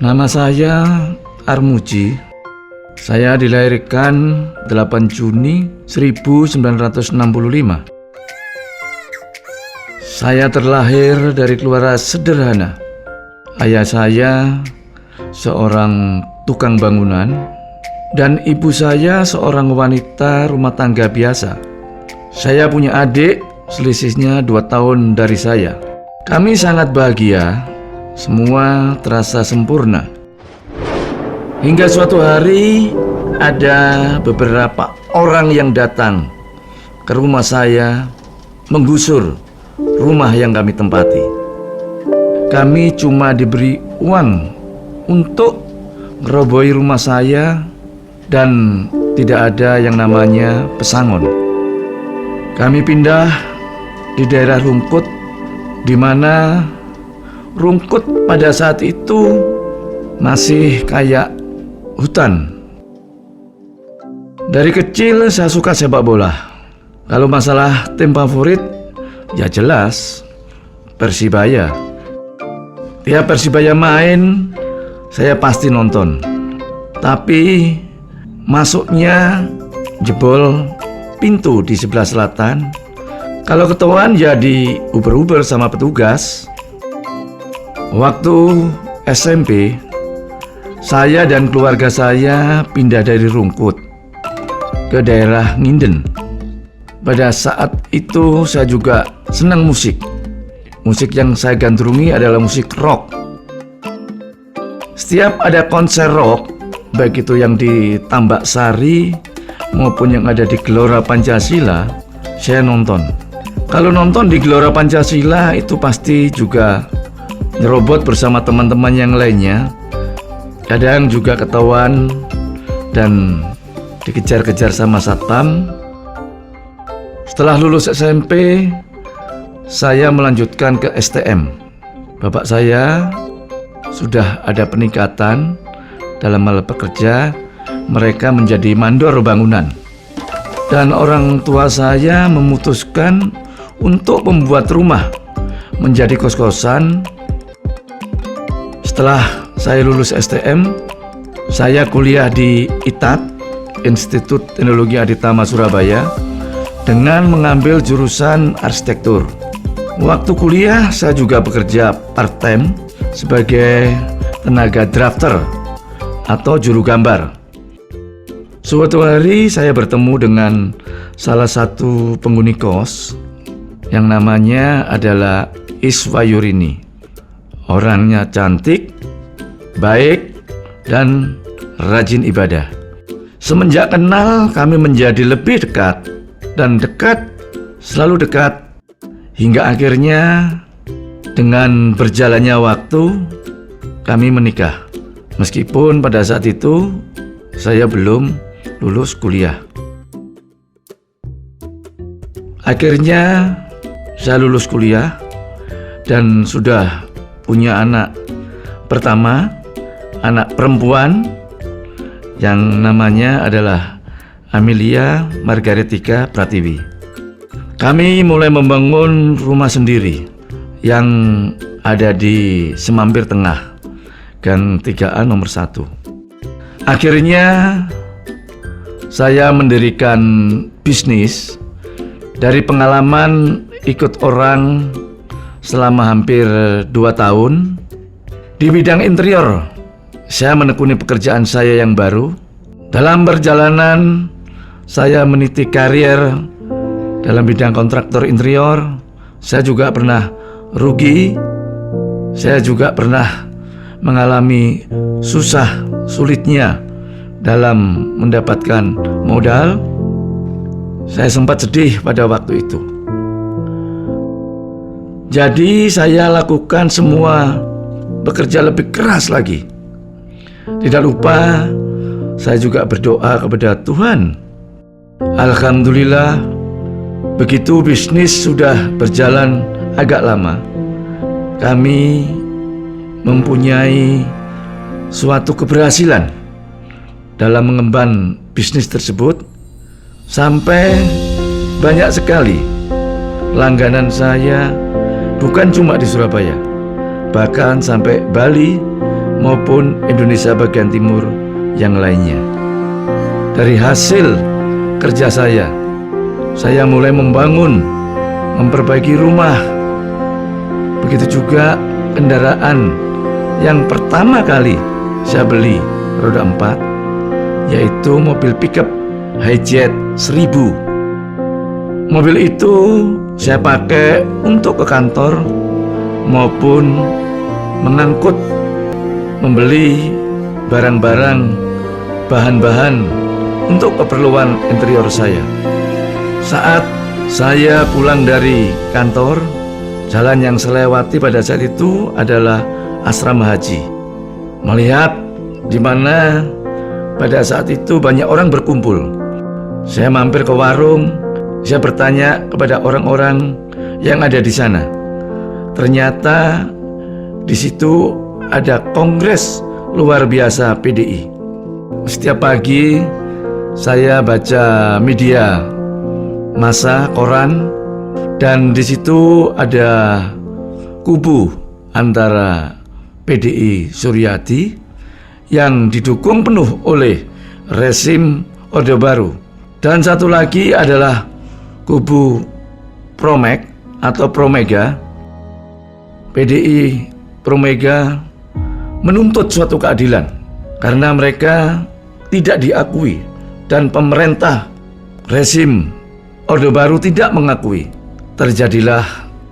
Nama saya Armuji. Saya dilahirkan 8 Juni 1965. Saya terlahir dari keluarga sederhana. Ayah saya seorang tukang bangunan dan ibu saya seorang wanita rumah tangga biasa. Saya punya adik, selisihnya 2 tahun dari saya. Kami sangat bahagia, semua terasa sempurna. Hingga suatu hari ada beberapa orang yang datang ke rumah saya menggusur rumah yang kami tempati. Kami cuma diberi uang untuk merobohi rumah saya dan tidak ada yang namanya pesangon. Kami pindah di daerah Rungkut, di mana Rungkut pada saat itu masih kayak hutan. Dari kecil saya suka sepak bola. Kalau masalah tim favorit, ya jelas Persibaya. Tiap Persibaya main, saya pasti nonton. Tapi masuknya jebol pintu di sebelah selatan. Kalau ketahuan ya diuber-uber sama petugas. Waktu SMP, saya dan keluarga saya pindah dari Rungkut ke daerah Nginden. Pada saat itu saya juga senang musik. Musik yang saya gandrungi adalah musik rock. Setiap ada konser rock, baik itu yang di Tambak Sari maupun yang ada di Gelora Pancasila, saya nonton. Kalau nonton di Gelora Pancasila itu pasti juga nyerobot bersama teman-teman yang lainnya. Kadang juga ketahuan dan dikejar-kejar sama satpam. Setelah lulus SMP, saya melanjutkan ke STM. Bapak saya sudah ada peningkatan dalam hal bekerja. Mereka menjadi mandor bangunan. Dan orang tua saya memutuskan untuk membuat rumah menjadi kos-kosan. Setelah saya lulus STM, saya kuliah di ITAT, Institut Teknologi Aditama Surabaya, dengan mengambil jurusan arsitektur. Waktu kuliah saya juga bekerja part-time sebagai tenaga drafter atau juru gambar. Suatu hari saya bertemu dengan salah satu penghuni kos yang namanya adalah Iswayurini. Orangnya cantik, baik, dan rajin ibadah. Semenjak kenal kami menjadi lebih dekat dan dekat, selalu dekat, hingga akhirnya dengan berjalannya waktu kami menikah. Meskipun pada saat itu saya belum lulus kuliah. Akhirnya saya lulus kuliah dan sudah punya anak pertama, anak perempuan yang namanya adalah Amelia Margaretika Pratiwi. Kami mulai membangun rumah sendiri yang ada di Semampir Tengah, Gang 3A nomor 1. Akhirnya saya mendirikan bisnis dari pengalaman ikut orang selama hampir 2 tahun. Di bidang interior, saya menekuni pekerjaan saya yang baru. Dalam perjalanan, saya meniti karir dalam bidang kontraktor interior. Saya juga pernah rugi. Saya juga pernah mengalami susah sulitnya dalam mendapatkan modal. Saya sempat sedih pada waktu itu. Jadi saya lakukan semua, bekerja lebih keras lagi. Tidak lupa saya juga berdoa kepada Tuhan. Alhamdulillah, begitu bisnis sudah berjalan agak lama, kami mempunyai suatu keberhasilan dalam mengemban bisnis tersebut, sampai banyak sekali langganan saya, bukan cuma di Surabaya, bahkan sampai Bali, maupun Indonesia bagian timur yang lainnya. Dari hasil kerja saya mulai membangun, memperbaiki rumah. Begitu juga kendaraan yang pertama kali saya beli roda 4, yaitu mobil pickup Hijet 1000. Mobil itu saya pakai untuk ke kantor maupun mengangkut, membeli barang-barang, bahan-bahan untuk keperluan interior saya. Saat saya pulang dari kantor, jalan yang saya lewati pada saat itu adalah asrama haji. Melihat di mana pada saat itu banyak orang berkumpul, saya mampir ke warung. Saya bertanya kepada orang-orang yang ada di sana. Ternyata di situ ada kongres luar biasa PDI. Setiap pagi saya baca media massa, koran, dan di situ ada kubu antara PDI Suryadi yang didukung penuh oleh rezim Orde Baru, dan satu lagi adalah kubu Promek atau Promega. PDI Promega menuntut suatu keadilan karena mereka tidak diakui dan pemerintah rezim Orde Baru tidak mengakui. Terjadilah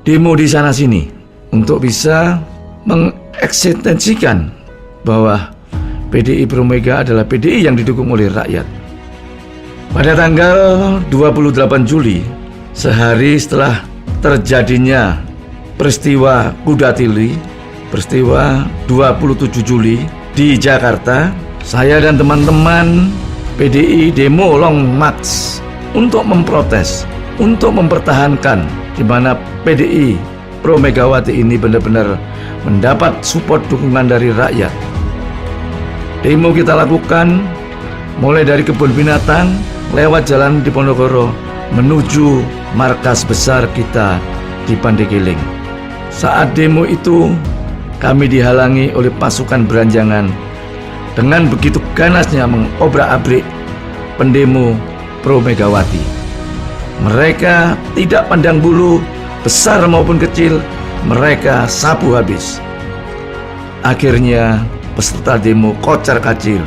demo di sana sini untuk bisa mengeksistensikan bahwa PDI Promega adalah PDI yang didukung oleh rakyat. Pada tanggal 28 Juli, sehari setelah terjadinya peristiwa Kuda Tili, peristiwa 27 Juli di Jakarta, saya dan teman-teman PDI demo long march untuk memprotes, untuk mempertahankan di mana PDI Pro Megawati ini benar-benar mendapat support dukungan dari rakyat. Demo kita lakukan mulai dari kebun binatang, lewat jalan Diponegoro menuju markas besar kita di Pandegeling. Saat demo itu kami dihalangi oleh pasukan beranjangan dengan begitu ganasnya mengobrak-abrik pendemo Pro Megawati. Mereka tidak pandang bulu, besar maupun kecil, mereka sapu habis. Akhirnya peserta demo kocar-kacir.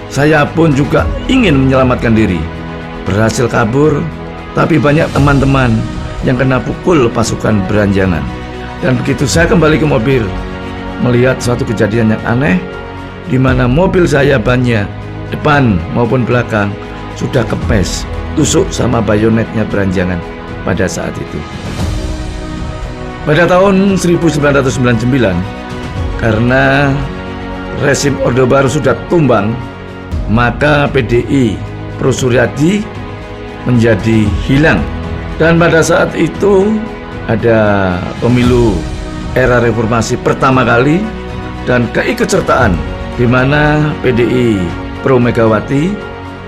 Saya pun juga ingin menyelamatkan diri, berhasil kabur, tapi banyak teman-teman yang kena pukul pasukan beranjangan. Dan begitu saya kembali ke mobil, melihat suatu kejadian yang aneh, di mana mobil saya bannya depan maupun belakang sudah kempes, tusuk sama bayonetnya beranjangan pada saat itu. Pada tahun 1999, karena rezim Orde Baru sudah tumbang, maka PDI Pro Suryadi menjadi hilang. Dan pada saat itu ada pemilu era reformasi pertama kali dan keikutsertaan di mana PDI Pro Megawati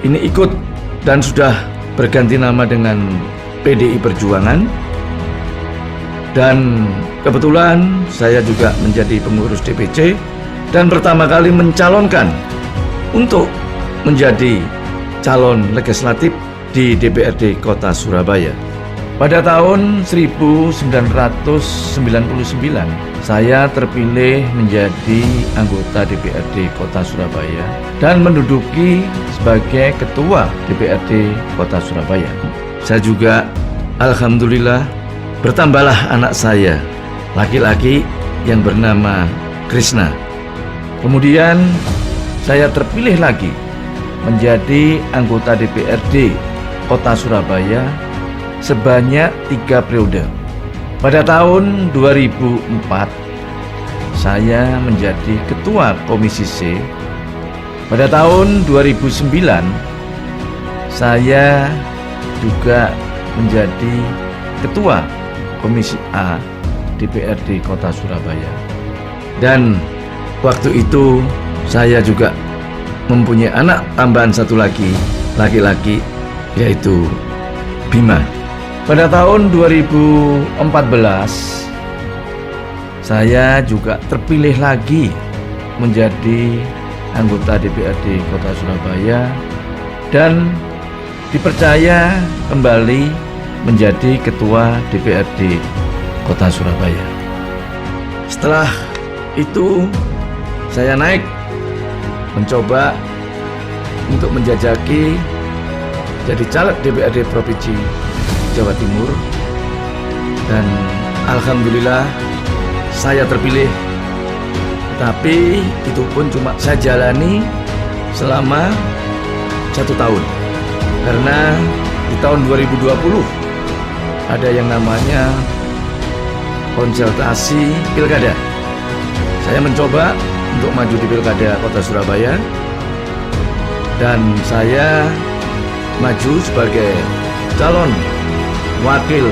ini ikut dan sudah berganti nama dengan PDI Perjuangan. Dan kebetulan saya juga menjadi pengurus DPC dan pertama kali mencalonkan untuk menjadi calon legislatif di DPRD Kota Surabaya. Pada tahun 1999, saya terpilih menjadi anggota DPRD Kota Surabaya dan menduduki sebagai ketua DPRD Kota Surabaya. Saya juga alhamdulillah bertambahlah anak saya, laki-laki yang bernama Krishna. Kemudian saya terpilih lagi menjadi anggota DPRD Kota Surabaya sebanyak 3 periode. Pada tahun 2004, saya menjadi ketua Komisi C. Pada tahun 2009, saya juga menjadi ketua Komisi A DPRD Kota Surabaya. Dan waktu itu saya juga mempunyai anak tambahan satu lagi, laki-laki, yaitu Bima. Pada tahun 2014, saya juga terpilih lagi menjadi anggota DPRD Kota Surabaya dan dipercaya kembali menjadi Ketua DPRD Kota Surabaya. Setelah itu saya naik mencoba untuk menjajaki jadi caleg DPRD Provinsi Jawa Timur, dan alhamdulillah saya terpilih. Tapi itu pun cuma saya jalani selama 1 tahun, karena di tahun 2020 ada yang namanya konsultasi pilkada. Saya mencoba untuk maju di pilkada Kota Surabaya, dan saya maju sebagai calon wakil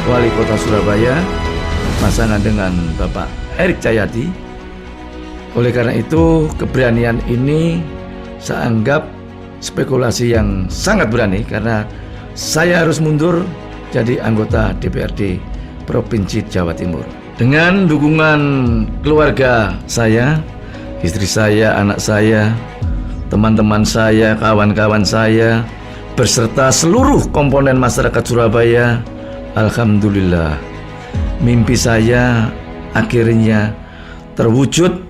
wali Kota Surabaya pasangan dengan Bapak Erick Cahyadi. Oleh karena itu, keberanian ini saya anggap spekulasi yang sangat berani, karena saya harus mundur jadi anggota DPRD Provinsi Jawa Timur. Dengan dukungan keluarga saya, istri saya, anak saya, teman-teman saya, kawan-kawan saya, beserta seluruh komponen masyarakat Surabaya, alhamdulillah mimpi saya akhirnya terwujud